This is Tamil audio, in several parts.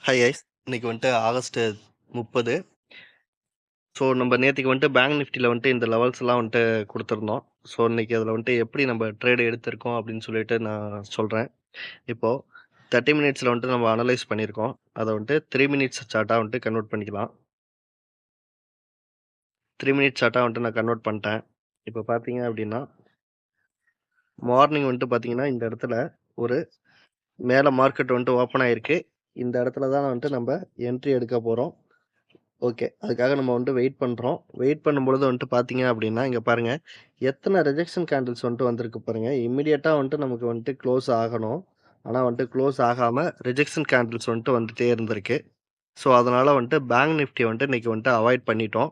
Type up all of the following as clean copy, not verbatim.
Hi guys. இன்னைக்கு வந்துட்டு ஆகஸ்ட் 30. ஸோ நம்ம நேற்றுக்கு வந்துட்டு பேங்க் நிஃப்டியில் வந்துட்டு இந்த லெவல்ஸ்லாம் வந்துட்டு கொடுத்துருந்தோம். ஸோ இன்னைக்கு அதில் வந்துட்டு எப்படி நம்ம ட்ரேடு எடுத்திருக்கோம் அப்படின்னு சொல்லிட்டு நான் சொல்கிறேன். இப்போது 30 மினிட்ஸில் வந்துட்டு நம்ம அனலைஸ் பண்ணியிருக்கோம். அதை வந்துட்டு 3 மினிட்ஸ் சார்ட்டாக வந்துட்டு கன்வெர்ட் பண்ணிக்கலாம். 3 மினிட்ஸ் சார்ட்டாக வந்துட்டு நான் கன்வெர்ட் பண்ணிட்டேன். இப்போ பார்த்தீங்க அப்படின்னா மார்னிங் வந்துட்டு பார்த்தீங்கன்னா இந்த இடத்துல ஒரு மேலே மார்க்கெட் வந்துட்டு ஓப்பன் ஆகிருக்கு. இந்த இடத்துல தான் வந்துட்டு நம்ம என்ட்ரி எடுக்க போகிறோம். ஓகே. அதுக்காக நம்ம வந்துட்டு வெயிட் பண்றோம். வெயிட் பண்ணும்பொழுது வந்துட்டு பார்த்தீங்க அப்படின்னா, இங்க பாருங்க. எத்தன ரிஜெக்ஷன் கேண்டில்ஸ் வந்துட்டு வந்திருக்கு பாருங்க. இம்மீடியட்டா வந்துட்டு நமக்கு வந்துட்டு க்ளோஸ் ஆகணும். ஆனா வந்துட்டு க்ளோஸ் ஆகாம ரிஜெக்ஷன் கேண்டில்ஸ் வந்துட்டு வந்துட்டே இருந்திருக்கு. ஸோ, அதனால வந்துட்டு பேங்க் நிஃப்டி வந்துட்டு இன்னைக்கு வந்துட்டு அவாய்ட் பண்ணிட்டோம்.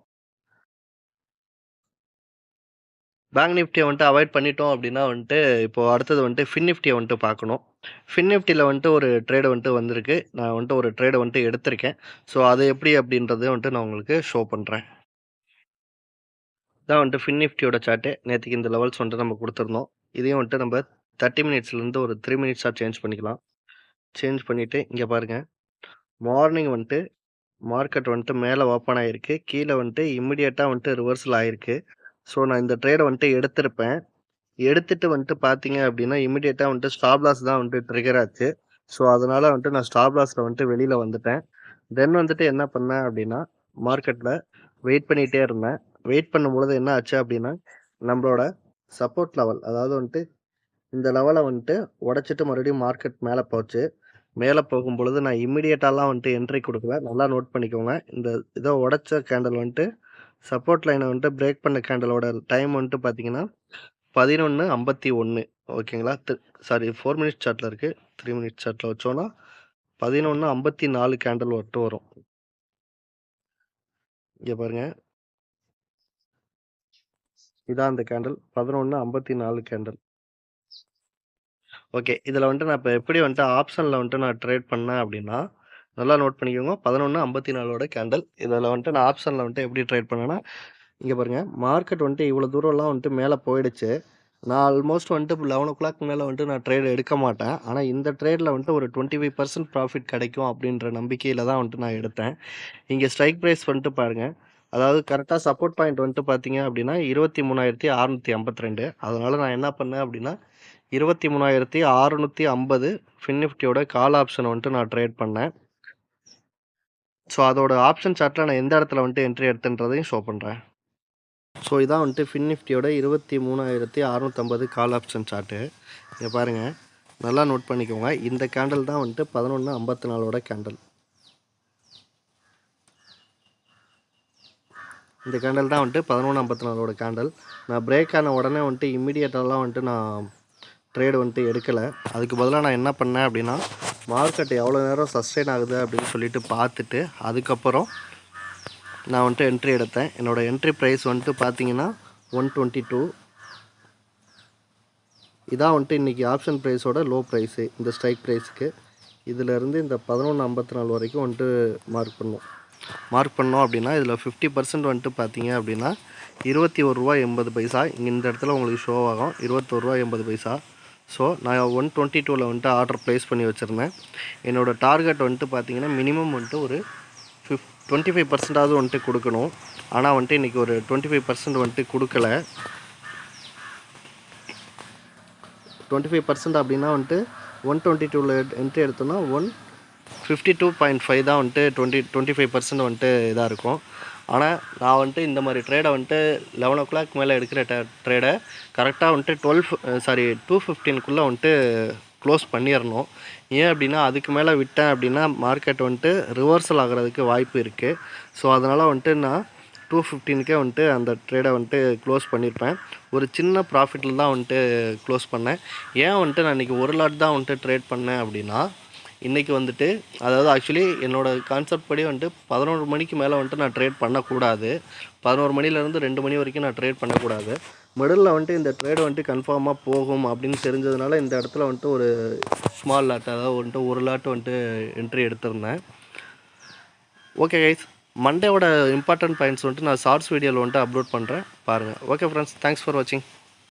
பேங்க் நிஃப்டிய வந்துட்டு அவாய்ட் பண்ணிட்டோம் அப்படின்னா வந்துட்டு, இப்போ அடுத்தது வந்துட்டு ஃபின் நிஃப்டிய வந்துட்டு பார்க்கணும். ஃபின் நிஃப்டில வந்துட்டு ஒரு ட்ரேடு வந்துட்டு வந்திருக்கு. நான் வந்துட்டு ஒரு ட்ரேட வந்துட்டு எடுத்திருக்கேன். ஸோ, அது எப்படி அப்படின்றத வந்துட்டு நான் உங்களுக்கு ஷோ பண்றேன். இதான் வந்துட்டு ஃபின் நிஃப்டியோட சார்ட்டு. நேத்திக்கு இந்த லெவல்ஸ் வந்துட்டு நம்ம குடுத்துருந்தோம். இதையும் வந்துட்டு நம்ம 30 மினிட்ஸ்லேருந்து ஒரு 3 மினிட்ஸா சேஞ்ச் பண்ணிக்கலாம். சேஞ்ச் பண்ணிட்டு இங்க பாருங்க. மார்னிங் வந்துட்டு மார்க்கெட் வந்துட்டு மேல ஓப்பன் ஆயிருக்கு. கீழ வந்துட்டு இம்மீடியட்டா வந்துட்டு ரிவர்சல் ஆயிருக்கு. ஸோ, நான் இந்த ட்ரேட வந்துட்டு எடுத்திருப்பேன். எடுத்துட்டு வந்துட்டு பார்த்தீங்க அப்டின்னா, இம்மீடியட்டா வந்துட்டு ஸ்டாப் லாஸ் தான் வந்துட்டு ட்ரிகர் ஆச்சு. ஸோ, அதனால வந்துட்டு நான் ஸ்டாப் லாஸ்ல வந்துட்டு வெளில வந்துட்டேன். தென் வந்துட்டு என்ன பண்ணேன் அப்டின்னா, மார்க்கெட்ல வெயிட் பண்ணிட்டே இருந்தேன். வெயிட் பண்ணும்பொழுது என்ன ஆச்சு அப்டின்னா, நம்மளோட சப்போர்ட் லெவல் அதாவது வந்துட்டு இந்த லெவல வந்துட்டு உடைச்சிட்டு மறுபடியும் மார்க்கெட் மேல போச்சு. மேல போகும்பொழுது நான் இம்மீடியட்டாலாம் வந்துட்டு என்ட்ரி குடுக்கல. நல்லா நோட் பண்ணிக்கோங்க. இந்த இத உடைச்ச கேண்டில் வந்துட்டு சப்போர்ட் லைன வந்துட்டு பிரேக் பண்ண கேண்டிலோட டைம் வந்துட்டு பார்த்தீங்கன்னா 11:51 ஓகேங்களா? சாரி 4 மினிட்ஸ் சார்ட்ல இருக்கு. 3 மினிட்ஸ் சார்ட்ல வச்சோம்னா 11:54 கேண்டில் மட்டும் வரும். இங்க பாருங்க. இதான் அந்த கேண்டில். 11:54 கேண்டில். ஓகே. இதுல வந்துட்டு நான் இப்ப எப்படி வந்துட்டு ஆப்ஷன்ல வந்துட்டு நான் ட்ரேட் பண்ணேன் அப்படின்னா, நல்லா நோட் பண்ணிக்கோங்க. 11:54 கேண்டில். இதுல வந்துட்டு நான் ஆப்ஷன்ல வந்துட்டு எப்படி ட்ரேட் பண்ணேன்னா, இங்க பாருங்க. மார்க்கெட் வந்துட்டு இவ்வளோ தூரம்லாம் வந்துட்டு மேல போயிடுச்சு. நான் ஆல்மோஸ்ட் வந்துட்டு 11:00 மேல வந்துட்டு நான் ட்ரேட் எடுக்க மாட்டேன். ஆனா இந்த ட்ரேட்ல வந்துட்டு ஒரு 25% ப்ராஃபிட் கிடைக்கும் அப்படின்ற நம்பிக்கையில தான் வந்துட்டு நான் எடுத்தேன். இங்க ஸ்ட்ரைக் பிரைஸ் வந்துட்டு பாருங்க. அதாவது கரெக்ட்டா சப்போர்ட் பாயிண்ட் வந்துட்டு பார்த்தீங்க அப்படின்னா, 23,652. அதனால நான் என்ன பண்ணேன் அப்படின்னா, 23,650 ஃபின் நிஃப்டியோட கால் ஆப்ஷன் வந்துட்டு நான் ட்ரேட் பண்ணேன். ஸோ, அதோட ஆப்ஷன் சார்ட்ல நான் எந்த இடத்துல வந்துட்டு என்ட்ரி எடுத்தேன்றதையும் ஷோ பண்றேன். ஸோ, இதான் வந்துட்டு ஃபின் நிஃப்டியோட 23,650 கால் ஆப்ஷன் சார்ட்டு. இங்க பாருங்க. நல்லா நோட் பண்ணிக்கோங்க. இந்த கேண்டில் தான் வந்துட்டு 11:54 கேண்டில். இந்த கேண்டில் தான் வந்துட்டு 11:54 கேண்டில். நான் பிரேக் ஆன உடனே வந்துட்டு இம்மீடியட்டாலாம் வந்துட்டு நான் ட்ரேடு வந்துட்டு எடுக்கலை. அதுக்கு பதிலாக நான் என்ன பண்ணேன் அப்படின்னா, மார்க்கெட் எவ்வளோ நேரம் சஸ்டெயின் ஆகுது அப்படின்னு சொல்லிட்டு பார்த்துட்டு, அதுக்கப்புறம் நான் வந்துட்டு என்ட்ரி எடுத்தேன். என்னோடய என்ட்ரி ப்ரைஸ் வந்துட்டு பார்த்தீங்கன்னா 122. இதான் வந்துட்டு இன்றைக்கி ஆப்ஷன் ப்ரைஸோட லோ ப்ரைஸு இந்த ஸ்ட்ரைக் ப்ரைஸுக்கு. இதிலேருந்து இந்த 11:54 வரைக்கும் வந்துட்டு மார்க் பண்ணோம். மார்க் பண்ணோம் அப்படின்னா இதில் 50% வந்துட்டு பார்த்தீங்க அப்படின்னா ₹21.80. இந்த இடத்துல உங்களுக்கு ஷோ ஆகும் ₹21.80. ஸோ நான் 122ல் வந்துட்டு ஆர்டர் ப்ளேஸ் பண்ணி வச்சுருந்தேன். என்னோடய டார்கெட் வந்துட்டு பார்த்தீங்கன்னா மினிமம் வந்துட்டு ஒரு 25%ஆவது வந்துட்டு கொடுக்கணும். ஆனால் வந்துட்டு இன்றைக்கி ஒரு 25% வந்துட்டு கொடுக்கல. 25% அப்படின்னா வந்துட்டு 122ல் என்ட்ரி எடுத்தோன்னா 152.5 தான் வந்துட்டு 25% வந்துட்டு இதாக இருக்கும். ஆனால் நான் வந்துட்டு இந்த மாதிரி ட்ரேடை வந்துட்டு 11:00 மேலே எடுக்கிற ட்ரேடை கரெக்டாக வந்துட்டு 2:15க்குள்ளே வந்துட்டு க்ளோஸ் பண்ணிடணும். ஏன் அப்படின்னா அதுக்கு மேலே விட்டேன் அப்படின்னா மார்க்கெட் வந்துட்டு ரிவர்சல் ஆகிறதுக்கு வாய்ப்பு இருக்குது. ஸோ அதனால் வந்துட்டு நான் 2:15க்கே வந்துட்டு அந்த ட்ரேடை வந்துட்டு க்ளோஸ் பண்ணியிருப்பேன். ஒரு சின்ன ப்ராஃபிட்டில் தான் வந்துட்டு க்ளோஸ் பண்ணேன். ஏன் வந்துட்டு நான் இன்றைக்கி ஒரு லாட் தான் வந்துட்டு ட்ரேட் பண்ணேன் அப்படின்னா, இன்றைக்கி வந்துட்டு அதாவது ஆக்சுவலி என்னோடய கான்செப்ட் படி வந்துட்டு 11 மணிக்கு மேலே வந்துட்டு நான் ட்ரேட் பண்ணக்கூடாது. 11 மணிலேருந்து 2 மணி வரைக்கும் நான் ட்ரேட் பண்ணக்கூடாது. மிடில் வந்துட்டு இந்த ட்ரேடு வந்துட்டு கன்ஃபார்மாக போகும் அப்படின்னு தெரிஞ்சதுனால இந்த இடத்துல வந்துட்டு ஒரு ஸ்மால் லாட் அதாவது வந்துட்டு ஒரு லாட் வந்துட்டு என்ட்ரி எடுத்திருந்தேன். ஓகே கைஸ், மண்டேவோட இம்பார்ட்டன்ட் பாயிண்ட்ஸ் வந்துட்டு நான் ஷார்ட்ஸ் வீடியோவில் வந்துட்டு அப்லோட் பண்ணுறேன் பாருங்கள். ஓகே ஃப்ரெண்ட்ஸ், தேங்க்ஸ் ஃபார் வாட்சிங்.